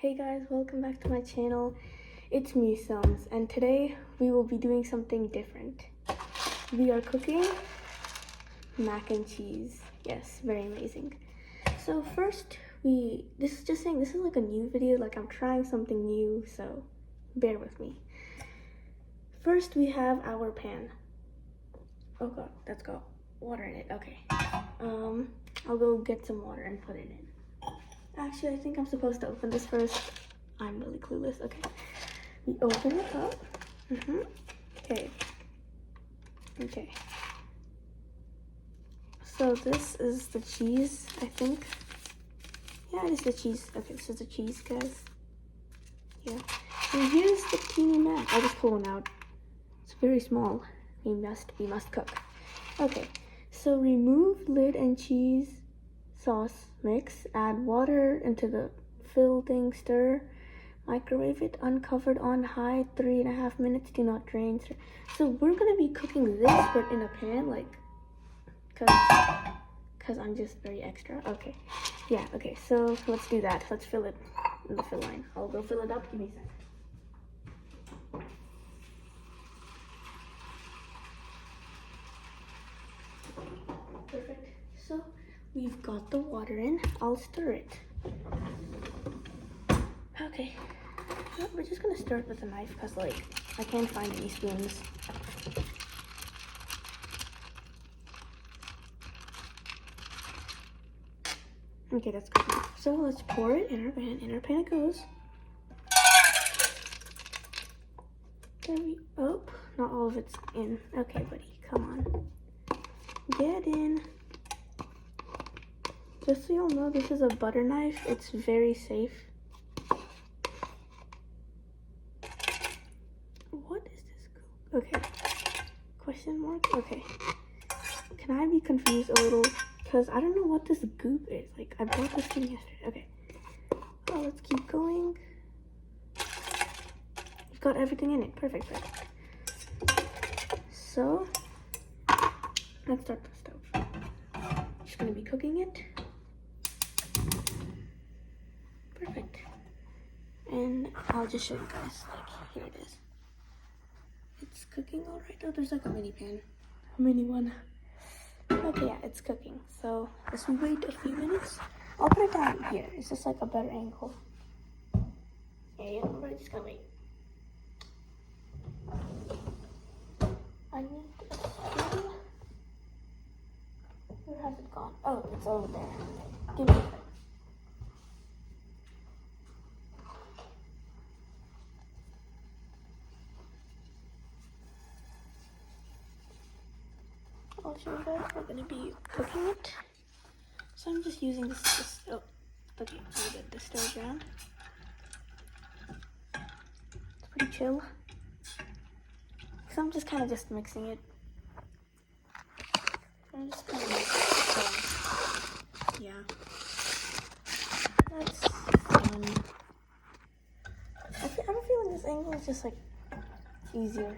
Hey guys, welcome back to my channel. It's me, Soums, and today we will be doing something different. We are cooking mac and cheese. Yes, very amazing. So first, this is like a new video, like I'm trying something new, so bear with me. First, we have our pan. Oh god, that's got water in it. Okay. I'll go get some water and put it in. Actually, I think I'm supposed to open this first. I'm really clueless. Okay. We open it up. Okay. So this is the cheese, I think. Yeah, it is the cheese. Okay, this is the cheese, guys. Yeah. And here's the teeny mac. I'll just pull one out. It's very small. We must cook. Okay. So remove lid and cheese sauce mix, add water into the fill thing, stir, microwave it uncovered on high 3.5 minutes, do not drain. So we're gonna be cooking this but in a pan, like because I'm just very extra. Okay, yeah, okay, so let's do that. Let's fill it in the fill line. I'll go fill it up. Give me a sec. Perfect. So we've got the water in. I'll stir it. Okay. We're just gonna stir it with a knife because, like, I can't find any spoons. Okay, that's good. So let's pour it in our pan. In our pan it goes. Oh, not all of it's in. Okay, buddy, come on. Get in. Just so y'all know, this is a butter knife. It's very safe. What is this? Okay. Question mark? Okay. Can I be confused a little? Because I don't know what this goop is. Like, I bought this thing yesterday. Okay. Oh, let's keep going. We've got everything in it. Perfect. So, let's start the stove. Just gonna be cooking it. Perfect. And I'll just show you guys. Like, here it is. It's cooking all right. Oh, there's like a mini pan. A mini one. Okay, yeah, it's cooking. So, let's wait a few minutes. I'll put it down here. It's just like a better angle. Yeah, we're just gonna wait. I need a spoon. Where has it gone? Oh, it's over there. Give me a sec. I'll show you guys. We're gonna be cooking it. So I'm just using this oh, okay, so we get the stove down. It's pretty chill. So I'm just kind of just mixing it. I'm just kind of mixing it. Yeah. That's fun. I'm feeling this angle is just like easier.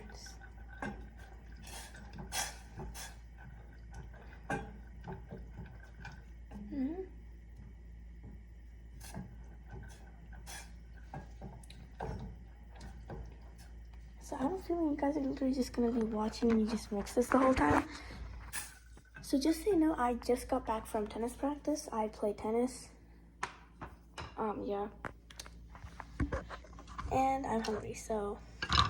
So I have a feeling you guys are literally just gonna be watching me just mix this the whole time. So just so you know, I just got back from tennis practice. I play tennis. Yeah. And I'm hungry, so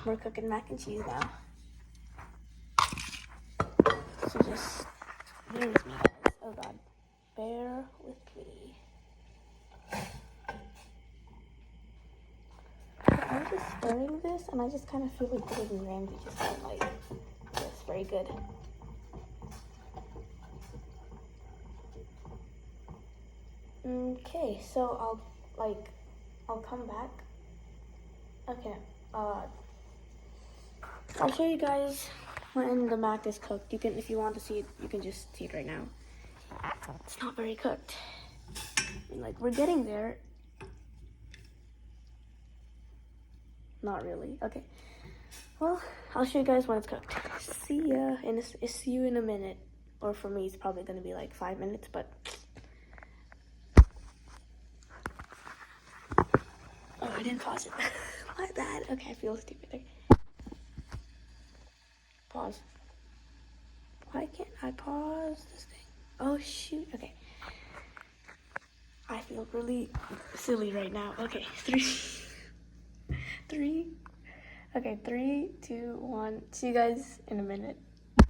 we're cooking mac and cheese now. So just bear with me, guys. Oh god. Bear with me. I'm just stirring this, and I just kind of feel like Gordon Ramsay just went like this. Very good. Okay, so I'll come back. Okay, I'll show you guys when the mac is cooked. You can, if you want to see it, you can just see it right now. It's not very cooked. I mean, like, we're getting there. Not really. Okay. Well, I'll show you guys when it's cooked. See ya. And see you in a minute. Or for me, it's probably gonna be like 5 minutes, but I didn't pause it. My bad. Okay, I feel stupid. Okay. Pause. Why can't I pause this thing? Oh shoot. Okay. I feel really silly right now. Okay, three. Okay, 3, 2, 1. See you guys in a minute.